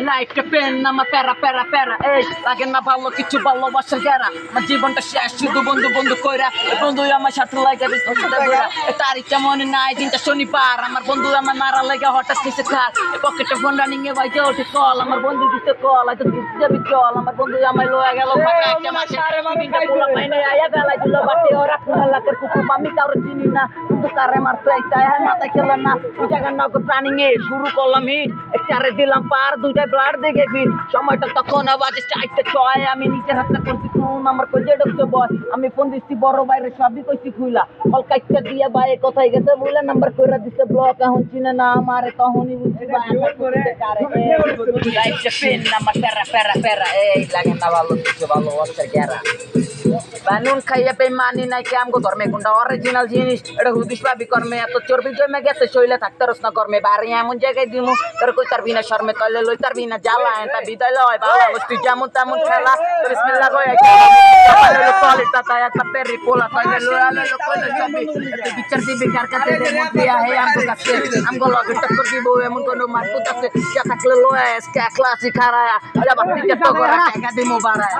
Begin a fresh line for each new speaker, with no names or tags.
লাইফটা পেন আমার প্যারা প্যারা প্যারা এই লাগে না ভালো কিছু ভালোবাসা গেরা আমার জীবনটা শেষ শুধু বন্ধু বন্ধু কইরা বন্ধু আমার সাথে লাগে তারিখটা মনে নাই দিনটা শনিবার আমার বন্ধু আমার মারা লাগে হঠাৎ কিছু খার পকেটে ফোন রানিং এ বাইতে ওঠে কল আমার বন্ধু দিতে কল হয়তো দিতে যাবি চল আমার বন্ধু আমার লয়ে গেল ফাঁকা একটা মাসে তিনটা পোলা পাইনে আয়া বেলা দিল বাটে ওরা কোন লাখের কুকুর আমি কারো চিনি না কিন্তু কারে মারতে একটা মাথায় খেলে না ওই জায়গার নগদ রানিং এ শুরু করলাম হিট একটারে দিলাম পার দুইটা ব্লাড দেখে ফির সময়টা তখন বাজে 4:06 আমি নিচের হাতটা করছি কোন আমার কইছে ডক্টর বয় আমি ফোন দিচ্ছি বড় বাইরে সবই কইছি খুইলা কলকাতা দিয়া বাইরে কোথায় গেছে বলে নাম্বার কইরা দিছে ব্লক এখন চিনে না আমারে তখনই বুঝছি লাইফটা পেন আমার প্যারা প্যারা প্যারা এই লাগে না ভালো কিছু ভালো অর্থের গেরা বানুন খাইয়া বেমানি নাই কে আমগো ধর্মে কোনটা অরিজিনাল জিনিস এটা হুদিস ভাবি কর্মে এত চর্বি জমে গেছে শৈলে থাকতে রস না কর্মে বাড়ি এমন জায়গায় দিমু তোর কই তারবি না শর্মে তলে লই তারবি না জ্বালা এটা বিদায় লয় বাবা বস্তু যেমন তেমন খেলা বিসমিল্লাহ কই তাহলে কলে তাতায়া তাপেরি পোলা তাহলে লয়ালে কইলে সবই তুই বিচার দিবি কার কাছে দে মতিয়া হে আমগো কাছে আমগো লগে টক্কর দিব এমন কোন মারকুত আছে যা থাকলে লয়া এসকে ক্লাসি খারায়া আরে বাতি তো করে টাকা দিমু বাড়ায়